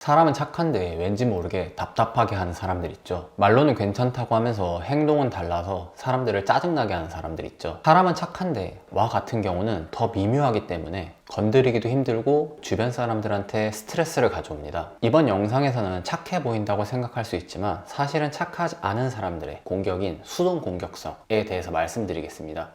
사람은 착한데 왠지 모르게 답답하게 하는 사람들 있죠. 말로는 괜찮다고 하면서 행동은 달라서 사람들을 짜증나게 하는 사람들 있죠. 사람은 착한데 와 같은 경우는 더 미묘하기 때문에 건드리기도 힘들고 주변 사람들한테 스트레스를 가져옵니다. 이번 영상에서는 착해 보인다고 생각할 수 있지만 사실은 착하지 않은 사람들의 공격인 수동 공격성에 대해서 말씀드리겠습니다.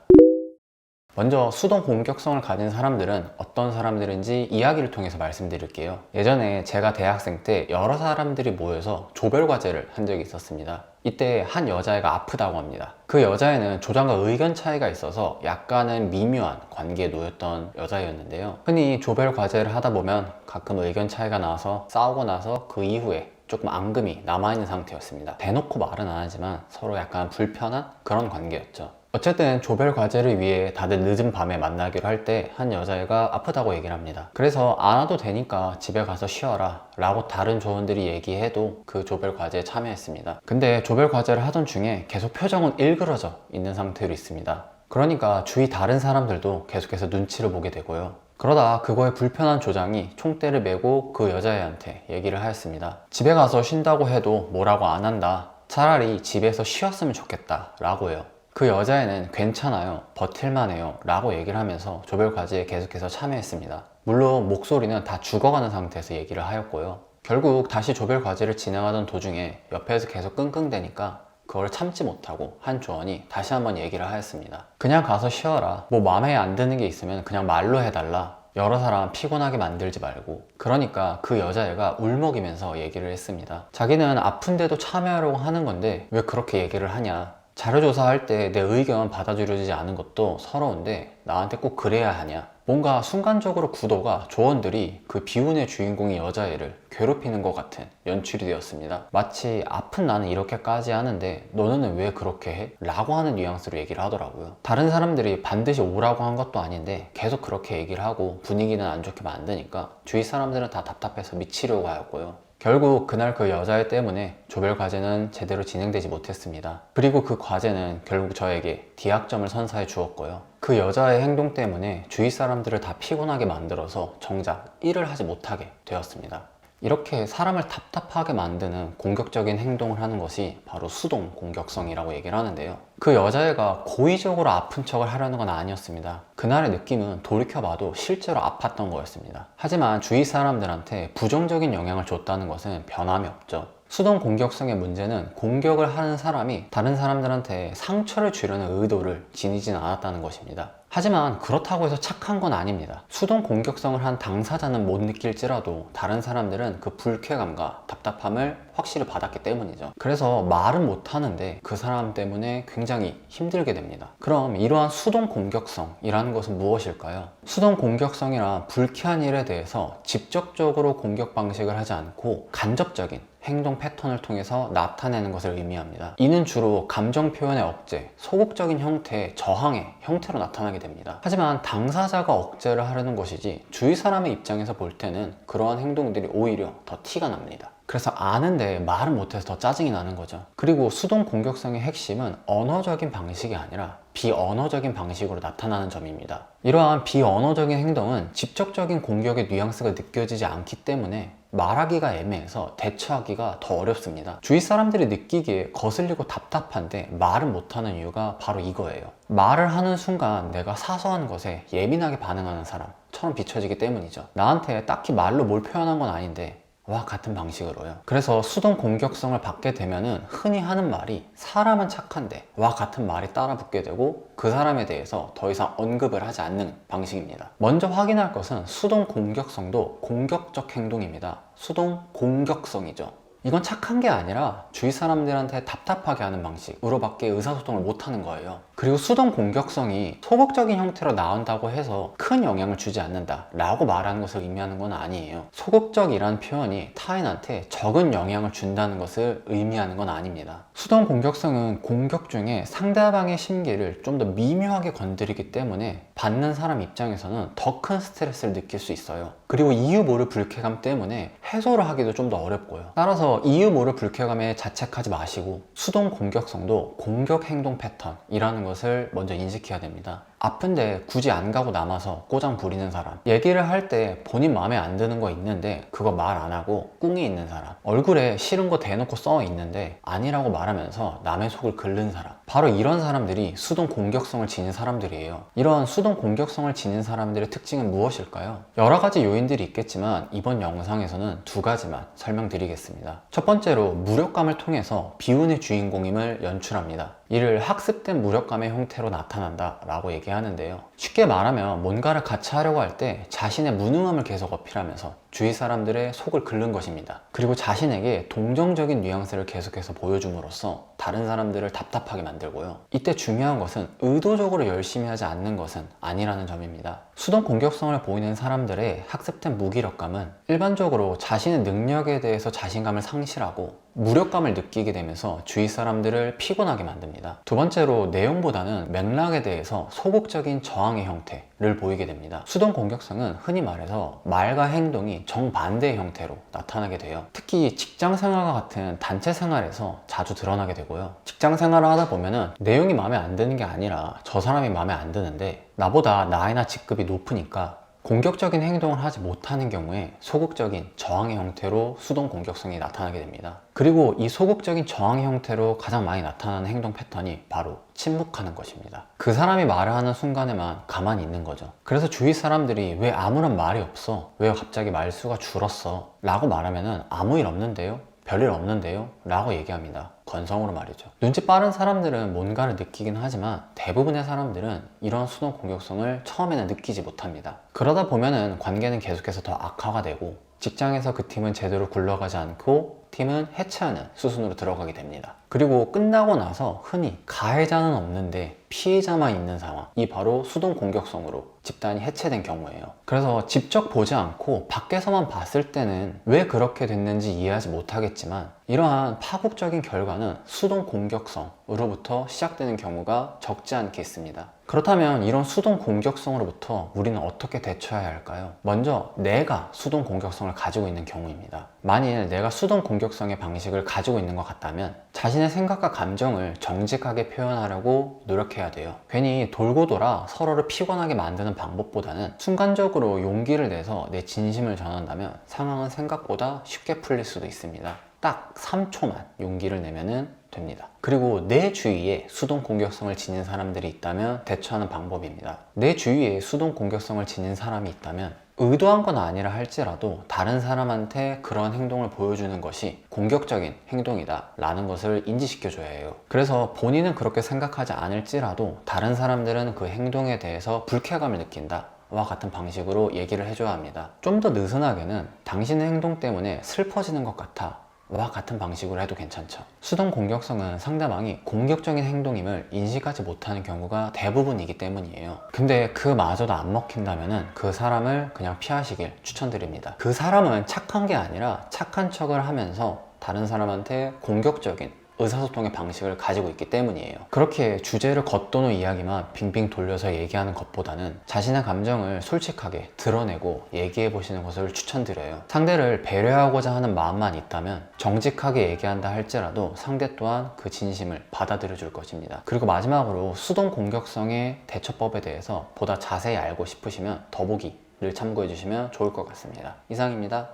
먼저 수동 공격성을 가진 사람들은 어떤 사람들인지 이야기를 통해서 말씀드릴게요. 예전에 제가 대학생 때 여러 사람들이 모여서 조별과제를 한 적이 있었습니다. 이때 한 여자애가 아프다고 합니다. 그 여자애는 조장과 의견 차이가 있어서 약간은 미묘한 관계에 놓였던 여자애였는데요. 흔히 조별과제를 하다 보면 가끔 의견 차이가 나서 싸우고 나서 그 이후에 조금 앙금이 남아있는 상태였습니다. 대놓고 말은 안 하지만 서로 약간 불편한 그런 관계였죠. 어쨌든 조별 과제를 위해 다들 늦은 밤에 만나기로 할 때 한 여자애가 아프다고 얘기를 합니다. 그래서 안 와도 되니까 집에 가서 쉬어라 라고 다른 조원들이 얘기해도 그 조별 과제에 참여했습니다. 근데 조별 과제를 하던 중에 계속 표정은 일그러져 있는 상태로 있습니다. 그러니까 주위 다른 사람들도 계속해서 눈치를 보게 되고요. 그러다 그거에 불편한 조장이 총대를 메고 그 여자애한테 얘기를 하였습니다. 집에 가서 쉰다고 해도 뭐라고 안 한다. 차라리 집에서 쉬었으면 좋겠다 라고 해요. 그 여자애는 괜찮아요, 버틸만해요 라고 얘기를 하면서 조별과제에 계속해서 참여했습니다. 물론 목소리는 다 죽어가는 상태에서 얘기를 하였고요. 결국 다시 조별과제를 진행하던 도중에 옆에서 계속 끙끙대니까 그걸 참지 못하고 한 조원이 다시 한번 얘기를 하였습니다. 그냥 가서 쉬어라, 뭐 마음에 안 드는 게 있으면 그냥 말로 해달라, 여러 사람 피곤하게 만들지 말고. 그러니까 그 여자애가 울먹이면서 얘기를 했습니다. 자기는 아픈데도 참여하려고 하는 건데 왜 그렇게 얘기를 하냐, 자료조사할 때 내 의견 받아들여지지 않은 것도 서러운데 나한테 꼭 그래야 하냐. 뭔가 순간적으로 구도가 조원들이 그 비운의 주인공이 여자애를 괴롭히는 것 같은 연출이 되었습니다. 마치 아픈 나는 이렇게까지 하는데 너는 왜 그렇게 해? 라고 하는 뉘앙스로 얘기를 하더라고요. 다른 사람들이 반드시 오라고 한 것도 아닌데 계속 그렇게 얘기를 하고 분위기는 안 좋게 만드니까 주위 사람들은 다 답답해서 미치려고 하였고요. 결국 그날 그 여자애 때문에 조별 과제는 제대로 진행되지 못했습니다. 그리고 그 과제는 결국 저에게 D학점을 선사해 주었고요. 그 여자의 행동 때문에 주위 사람들을 다 피곤하게 만들어서 정작 일을 하지 못하게 되었습니다. 이렇게 사람을 답답하게 만드는 공격적인 행동을 하는 것이 바로 수동 공격성이라고 얘기를 하는데요. 그 여자애가 고의적으로 아픈 척을 하려는 건 아니었습니다. 그날의 느낌은 돌이켜봐도 실제로 아팠던 거였습니다. 하지만 주위 사람들한테 부정적인 영향을 줬다는 것은 변함이 없죠. 수동 공격성의 문제는 공격을 하는 사람이 다른 사람들한테 상처를 주려는 의도를 지니지는 않았다는 것입니다. 하지만 그렇다고 해서 착한 건 아닙니다. 수동 공격성을 한 당사자는 못 느낄지라도 다른 사람들은 그 불쾌감과 답답함을 확실히 받았기 때문이죠. 그래서 말은 못 하는데 그 사람 때문에 굉장히 힘들게 됩니다. 그럼 이러한 수동 공격성이라는 것은 무엇일까요? 수동 공격성이란 불쾌한 일에 대해서 직접적으로 공격 방식을 하지 않고 간접적인 행동 패턴을 통해서 나타내는 것을 의미합니다. 이는 주로 감정 표현의 억제, 소극적인 형태의 저항의 형태로 나타나게 됩니다. 하지만 당사자가 억제를 하려는 것이지 주위 사람의 입장에서 볼 때는 그러한 행동들이 오히려 더 티가 납니다. 그래서 아는데 말은 못해서 더 짜증이 나는 거죠. 그리고 수동 공격성의 핵심은 언어적인 방식이 아니라 비언어적인 방식으로 나타나는 점입니다. 이러한 비언어적인 행동은 직접적인 공격의 뉘앙스가 느껴지지 않기 때문에 말하기가 애매해서 대처하기가 더 어렵습니다. 주위 사람들이 느끼기에 거슬리고 답답한데 말은 못하는 이유가 바로 이거예요. 말을 하는 순간 내가 사소한 것에 예민하게 반응하는 사람처럼 비춰지기 때문이죠. 나한테 딱히 말로 뭘 표현한 건 아닌데 와 같은 방식으로요. 그래서 수동 공격성을 받게 되면은 흔히 하는 말이 사람은 착한데 와 같은 말이 따라 붙게 되고 그 사람에 대해서 더 이상 언급을 하지 않는 방식입니다. 먼저 확인할 것은 수동 공격성도 공격적 행동입니다. 수동 공격성이죠. 이건 착한 게 아니라 주위 사람들한테 답답하게 하는 방식으로밖에 의사소통을 못하는 거예요. 그리고 수동 공격성이 소극적인 형태로 나온다고 해서 큰 영향을 주지 않는다 라고 말하는 것을 의미하는 건 아니에요. 소극적이라는 표현이 타인한테 적은 영향을 준다는 것을 의미하는 건 아닙니다. 수동 공격성은 공격 중에 상대방의 심기를 좀 더 미묘하게 건드리기 때문에 받는 사람 입장에서는 더 큰 스트레스를 느낄 수 있어요. 그리고 이유 모를 불쾌감 때문에 해소를 하기도 좀 더 어렵고요. 따라서 이유 모를 불쾌감에 자책하지 마시고 수동 공격성도 공격 행동 패턴이라는 것을 먼저 인식해야 됩니다. 아픈데 굳이 안 가고 남아서 꼬장 부리는 사람, 얘기를 할 때 본인 마음에 안 드는 거 있는데 그거 말 안 하고 꿍이 있는 사람, 얼굴에 싫은 거 대놓고 써 있는데 아니라고 말하면서 남의 속을 긁는 사람, 바로 이런 사람들이 수동 공격성을 지닌 사람들이에요. 이런 수동 공격성을 지닌 사람들의 특징은 무엇일까요? 여러 가지 요인들이 있겠지만 이번 영상에서는 두 가지만 설명드리겠습니다. 첫 번째로 무력감을 통해서 비운의 주인공임을 연출합니다. 이를 학습된 무력감의 형태로 나타난다 라고 얘기하는데요. 쉽게 말하면 뭔가를 같이 하려고 할 때 자신의 무능함을 계속 어필하면서 주위 사람들의 속을 긁는 것입니다. 그리고 자신에게 동정적인 뉘앙스를 계속해서 보여줌으로써 다른 사람들을 답답하게 만들고요. 이때 중요한 것은 의도적으로 열심히 하지 않는 것은 아니라는 점입니다. 수동 공격성을 보이는 사람들의 학습된 무기력감은 일반적으로 자신의 능력에 대해서 자신감을 상실하고 무력감을 느끼게 되면서 주위 사람들을 피곤하게 만듭니다. 두 번째로 내용보다는 맥락에 대해서 소극적인 저항의 형태를 보이게 됩니다. 수동 공격성은 흔히 말해서 말과 행동이 정반대의 형태로 나타나게 돼요. 특히 직장 생활과 같은 단체 생활에서 자주 드러나게 되고요. 직장 생활을 하다 보면은 내용이 마음에 안 드는 게 아니라 저 사람이 마음에 안 드는데 나보다 나이나 직급이 높으니까 공격적인 행동을 하지 못하는 경우에 소극적인 저항의 형태로 수동 공격성이 나타나게 됩니다. 그리고 이 소극적인 저항의 형태로 가장 많이 나타나는 행동 패턴이 바로 침묵하는 것입니다. 그 사람이 말을 하는 순간에만 가만히 있는 거죠. 그래서 주위 사람들이 왜 아무런 말이 없어? 왜 갑자기 말수가 줄었어? 라고 말하면은 아무 일 없는데요? 별일 없는데요? 라고 얘기합니다. 건성으로 말이죠. 눈치 빠른 사람들은 뭔가를 느끼긴 하지만 대부분의 사람들은 이런 수동 공격성을 처음에는 느끼지 못합니다. 그러다 보면은 관계는 계속해서 더 악화가 되고 직장에서 그 팀은 제대로 굴러가지 않고 팀은 해체하는 수순으로 들어가게 됩니다. 그리고 끝나고 나서 흔히 가해자는 없는데 피해자만 있는 상황, 이 바로 수동 공격성으로 집단이 해체된 경우예요. 그래서 직접 보지 않고 밖에서만 봤을 때는 왜 그렇게 됐는지 이해하지 못하겠지만 이러한 파국적인 결과는 수동 공격성으로부터 시작되는 경우가 적지 않게 있습니다. 그렇다면 이런 수동 공격성으로부터 우리는 어떻게 대처해야 할까요? 먼저 내가 수동 공격성을 가지고 있는 경우입니다. 만일 내가 수동 공격성의 방식을 가지고 있는 것 같다면 자신의 생각과 감정을 정직하게 표현하려고 노력해야 돼요. 괜히 돌고 돌아 서로를 피곤하게 만드는 방법보다는 순간적으로 용기를 내서 내 진심을 전한다면 상황은 생각보다 쉽게 풀릴 수도 있습니다. 딱 3초만 용기를 내면은 됩니다. 그리고 내 주위에 수동 공격성을 지닌 사람들이 있다면 대처하는 방법입니다. 내 주위에 수동 공격성을 지닌 사람이 있다면 의도한 건 아니라 할지라도 다른 사람한테 그런 행동을 보여주는 것이 공격적인 행동이다 라는 것을 인지시켜줘야 해요. 그래서 본인은 그렇게 생각하지 않을지라도 다른 사람들은 그 행동에 대해서 불쾌감을 느낀다 와 같은 방식으로 얘기를 해줘야 합니다. 좀 더 느슨하게는 당신의 행동 때문에 슬퍼지는 것 같아 와 같은 방식으로 해도 괜찮죠. 수동 공격성은 상대방이 공격적인 행동임을 인식하지 못하는 경우가 대부분이기 때문이에요. 근데 그마저도 안 먹힌다면 그 사람을 그냥 피하시길 추천드립니다. 그 사람은 착한 게 아니라 착한 척을 하면서 다른 사람한테 공격적인 의사소통의 방식을 가지고 있기 때문이에요. 그렇게 주제를 겉도는 이야기만 빙빙 돌려서 얘기하는 것보다는 자신의 감정을 솔직하게 드러내고 얘기해 보시는 것을 추천드려요. 상대를 배려하고자 하는 마음만 있다면 정직하게 얘기한다 할지라도 상대 또한 그 진심을 받아들여 줄 것입니다. 그리고 마지막으로 수동 공격성의 대처법에 대해서 보다 자세히 알고 싶으시면 더보기를 참고해 주시면 좋을 것 같습니다. 이상입니다.